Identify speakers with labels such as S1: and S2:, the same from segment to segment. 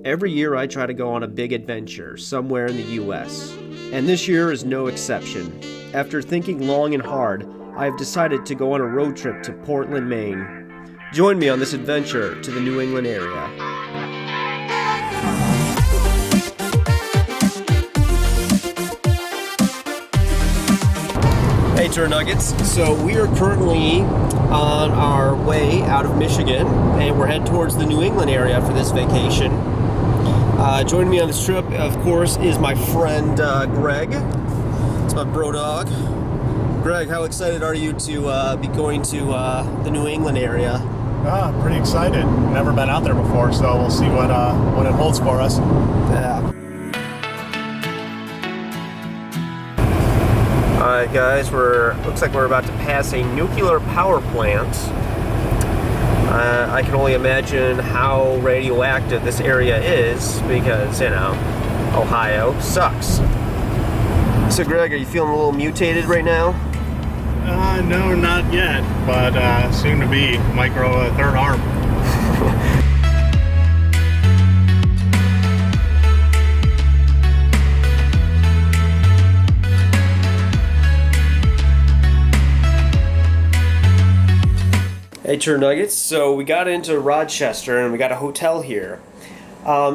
S1: Every year I try to go on a big adventure somewhere in the US, and this year is no exception. After thinking long and hard, I have decided to go on a road trip to Portland, Maine. Join me on this adventure to the New England area. Hey Tour Nuggets, so we are currently on our way out of Michigan and we're heading towards the New England area for this vacation. Joining me on this trip, of course, is my friend Greg. It's my bro dog. Greg, how excited are you to be going to the New England area?
S2: Pretty excited. Never been out there before, so we'll see what it holds for us.
S1: Yeah. Alright guys, looks like we're about to pass a nuclear power plant. I can only imagine how radioactive this area is because, you know, Ohio sucks. So Greg, are you feeling a little mutated right now?
S2: No, not yet, but soon to be. Might grow a third arm.
S1: Hey Tour Nuggets, so we got into Rochester and we got a hotel here.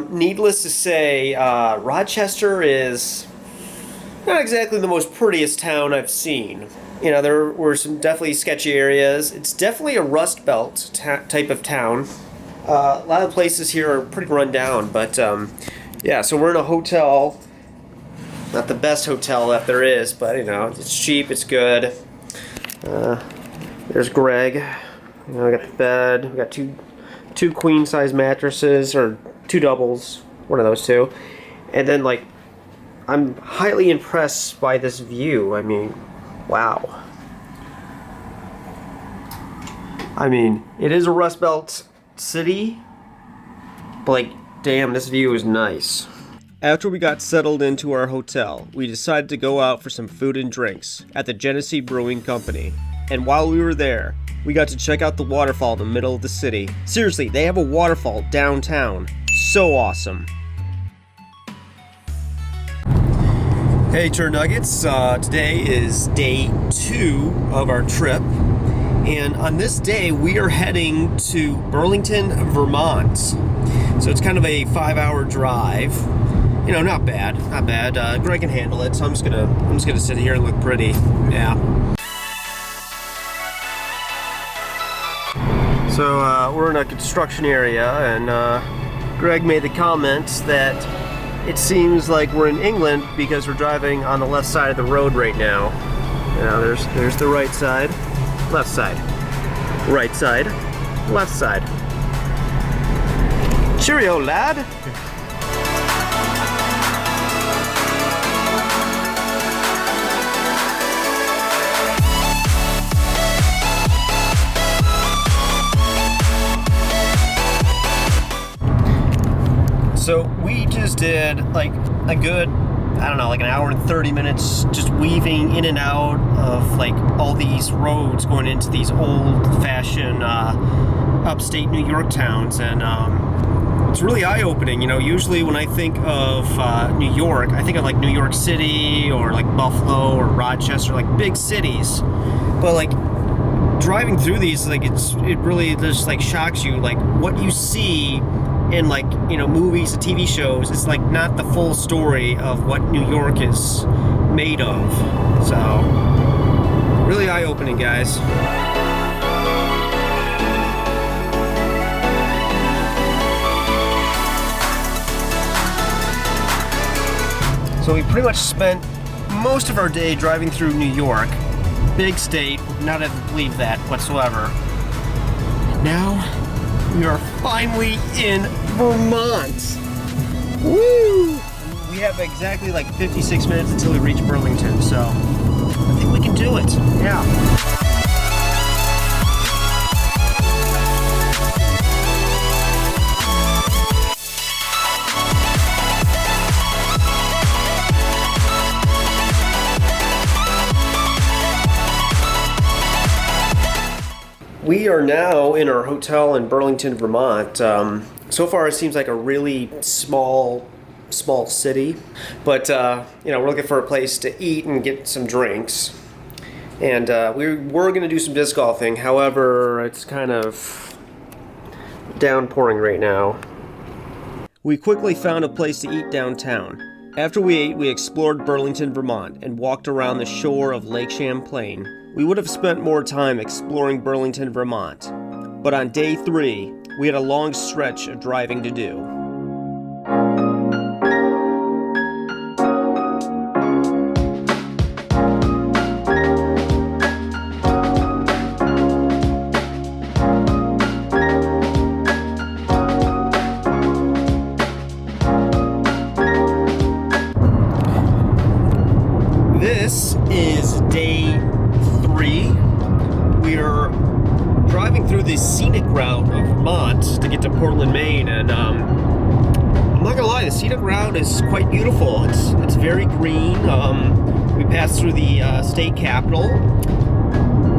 S1: Needless to say, Rochester is not exactly the most prettiest town I've seen. You know, there were some definitely sketchy areas. It's definitely a Rust Belt type of town. A lot of places here are pretty run down, but yeah, so we're in a hotel. Not the best hotel that there is, but you know, it's cheap, it's good. There's Greg. You know, we got the bed, we got two queen size mattresses, or two doubles, one of those two. And then, like, I'm highly impressed by this view. I mean, wow. I mean, it is a Rust Belt city, but like, damn, this view is nice. After we got settled into our hotel, we decided to go out for some food and drinks at the Genesee Brewing Company. And while we were there, we got to check out the waterfall in the middle of the city. Seriously, they have a waterfall downtown. So awesome. Hey Tour Nuggets, today is day 2 of our trip. And on this day, we are heading to Burlington, Vermont. So it's kind of a 5-hour drive. You know, not bad, not bad. Greg can handle it, so I'm just gonna sit here and look pretty. Yeah. So we're in a construction area, and Greg made the comment that it seems like we're in England because we're driving on the left side of the road right now. You know, there's the right side, left side, right side, left side. Cheerio, lad! So we just did like a good, I don't know, like an hour and 30 minutes just weaving in and out of like all these roads going into these old-fashioned upstate New York towns, and it's really eye-opening. You know, usually when I think of New York, I think of like New York City or like Buffalo or Rochester, like big cities. But like driving through these, like it really just like shocks you, like what you see in, like, you know, movies and TV shows. It's like not the full story of what New York is made of. So really eye-opening, guys. So we pretty much spent most of our day driving through New York. Big state, not to believe that whatsoever. Now we are finally in Vermont. Woo! We have exactly like 56 minutes until we reach Burlington, so I think we can do it. Yeah. We are now in our hotel in Burlington, Vermont. So far, it seems like a really small city, but you know, we're looking for a place to eat and get some drinks. And we were going to do some disc golfing. However, it's kind of downpouring right now. We quickly found a place to eat downtown. After we ate, we explored Burlington, Vermont, and walked around the shore of Lake Champlain. We would have spent more time exploring Burlington, Vermont, but on day 3, we had a long stretch of driving to do. This is day 3. We are driving through the scenic route of Vermont to get to Portland, Maine, and I'm not gonna lie, the scenic route is quite beautiful. It's very green. We passed through the state capital.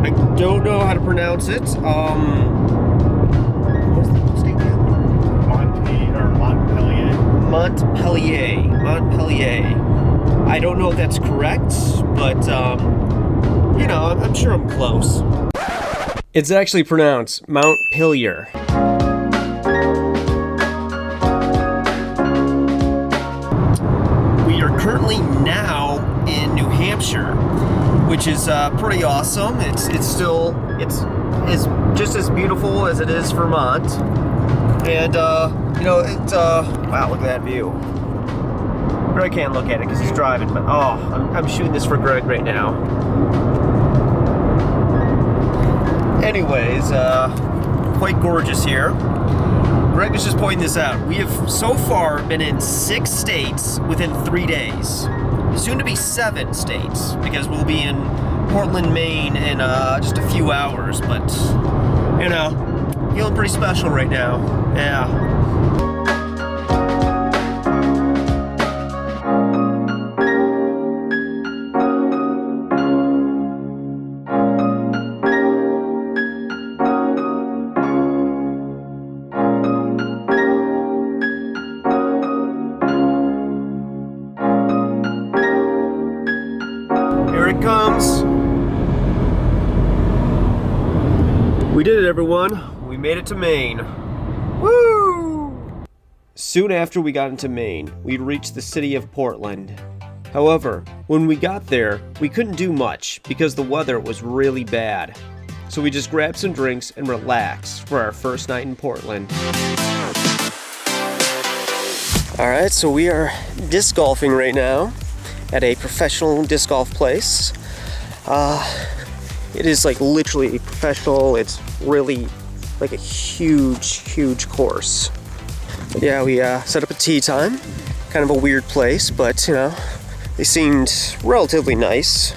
S1: I don't know how to pronounce it. What's the state capital? Montpelier. I don't know if that's correct, but you know, I'm sure I'm close. It's actually pronounced Montpelier. We are currently now in New Hampshire, which is pretty awesome. It's just as beautiful as it is Vermont, and you know, wow, look at that view. Greg can't look at it because he's driving, but I'm shooting this for Greg right now. Anyways, quite gorgeous here. Greg was just pointing this out. We have so far been in 6 states within 3 days. Soon to be 7 states, because we'll be in Portland, Maine in just a few hours, but, you know, feeling pretty special right now. Yeah. It comes. We did it, everyone. We made it to Maine. Woo! Soon after we got into Maine, we reached the city of Portland. However, when we got there, we couldn't do much because the weather was really bad. So we just grabbed some drinks and relaxed for our first night in Portland. Alright, so we are disc golfing right now at a professional disc golf place. It is like literally professional. It's really like a huge course. But yeah, we set up a tee time. Kind of a weird place, but you know, they seemed relatively nice.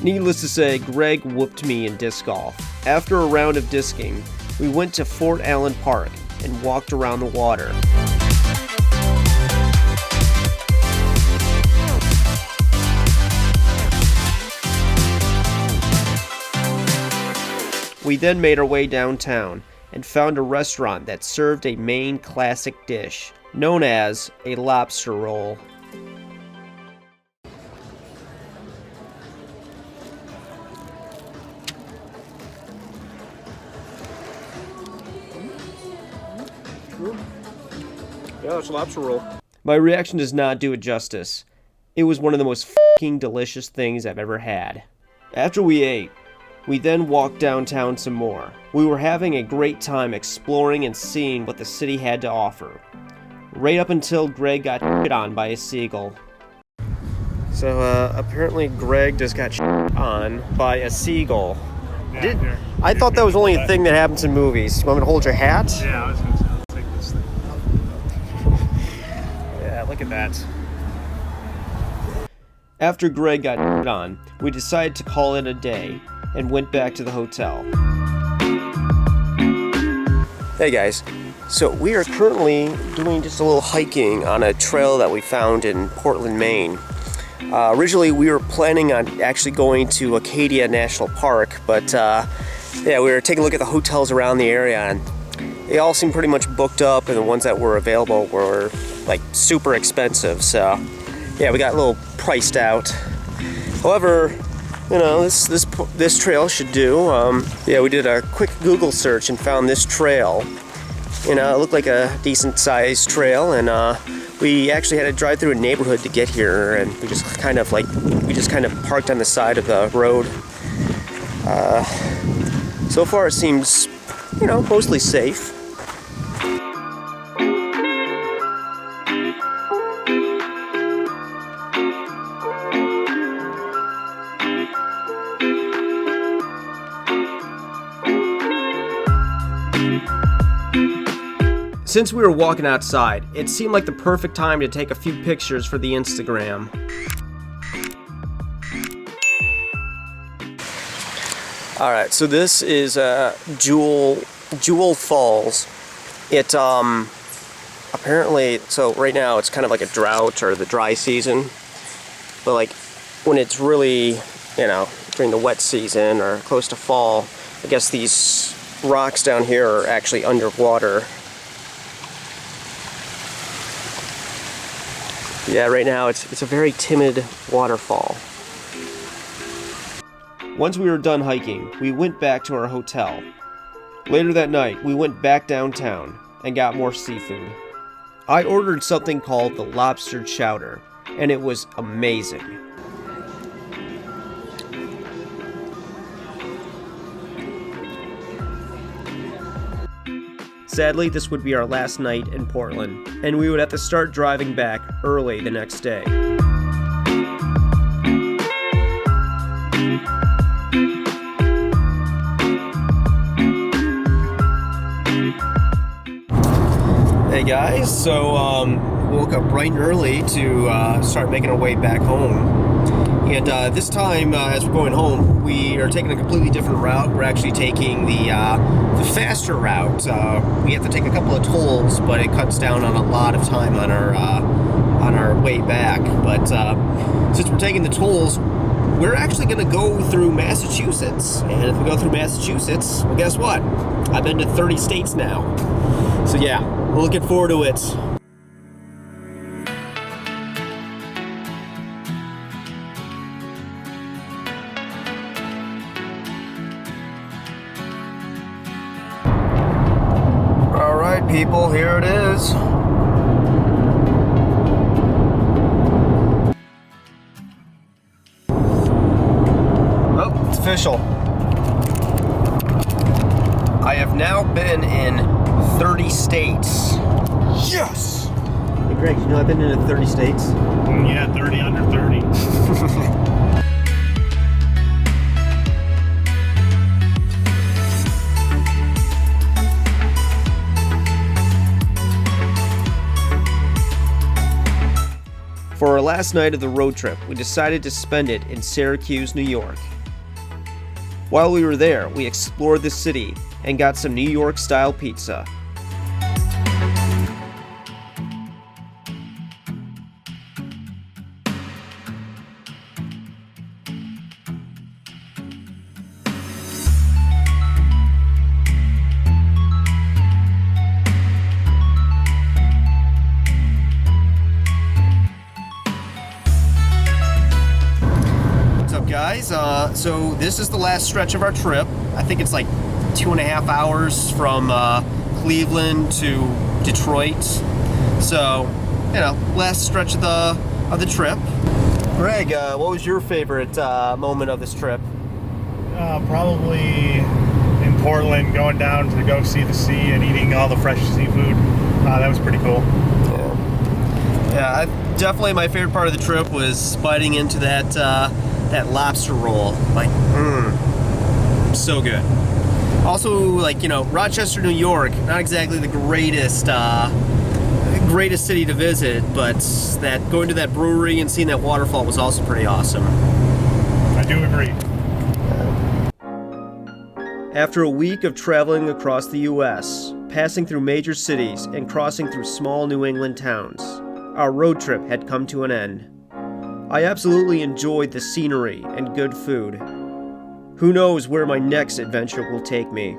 S1: Needless to say, Greg whooped me in disc golf. After a round of discing, we went to Fort Allen Park and walked around the water. We then made our way downtown and found a restaurant that served a Maine classic dish known as a lobster roll. Yeah, it's a lobster roll. My reaction does not do it justice. It was one of the most f***ing delicious things I've ever had. After we ate, we then walked downtown some more. We were having a great time exploring and seeing what the city had to offer. Right up until Greg got shit on by a seagull. So apparently Greg just got shit on by a seagull.
S2: Yeah,
S1: I thought that was only a thing that happens in movies. You want me to hold your hat?
S2: Yeah, I was going to say, let's take this thing.
S1: Yeah, look at that. After Greg got shit on, we decided to call it a day and went back to the hotel. Hey guys, so we are currently doing just a little hiking on a trail that we found in Portland, Maine. Originally, we were planning on actually going to Acadia National Park, but yeah, we were taking a look at the hotels around the area, and they all seemed pretty much booked up, and the ones that were available were like super expensive. So yeah, we got a little priced out. However, you know, this trail should do. Yeah, we did a quick Google search and found this trail. You know, it looked like a decent sized trail, and we actually had to drive through a neighborhood to get here, and we just kind of parked on the side of the road. So far it seems, you know, mostly safe. Since we were walking outside, it seemed like the perfect time to take a few pictures for the Instagram. Alright, so this is Jewel Falls. It apparently, so right now it's kind of like a drought or the dry season, but like when it's really, you know, during the wet season or close to fall, I guess these rocks down here are actually underwater. Yeah, right now it's a very timid waterfall. Once we were done hiking, we went back to our hotel. Later that night, we went back downtown and got more seafood. I ordered something called the lobster chowder, and it was amazing. Sadly, this would be our last night in Portland, and we would have to start driving back early the next day. Hey guys, so woke up bright and early to start making our way back home. And this time, as we're going home, we are taking a completely different route. We're actually taking the faster route. We have to take a couple of tolls, but it cuts down on a lot of time on our way back. But since we're taking the tolls, we're actually going to go through Massachusetts. And if we go through Massachusetts, well, guess what? I've been to 30 states now. So yeah, we're looking forward to it. Alright people, here it is. Oh, it's official. I have now been in 30 states. Yes! Hey Greg, you know I've been in 30 states?
S2: Yeah, 30 under 30.
S1: For our last night of the road trip, we decided to spend it in Syracuse, New York. While we were there, we explored the city and got some New York-style pizza. Guys, so this is the last stretch of our trip. I think it's like 2.5 hours from Cleveland to Detroit. So, you know, last stretch of the trip. Greg, what was your favorite moment of this trip?
S2: Probably in Portland, going down to go see the sea and eating all the fresh seafood. That was pretty cool.
S1: Yeah, definitely my favorite part of the trip was biting into that lobster roll. Like, so good. Also, like, you know, Rochester, New York, not exactly the greatest city to visit, but that going to that brewery and seeing that waterfall was also pretty awesome.
S2: I do agree.
S1: After a week of traveling across the U.S., passing through major cities and crossing through small New England towns, our road trip had come to an end. I absolutely enjoyed the scenery and good food. Who knows where my next adventure will take me.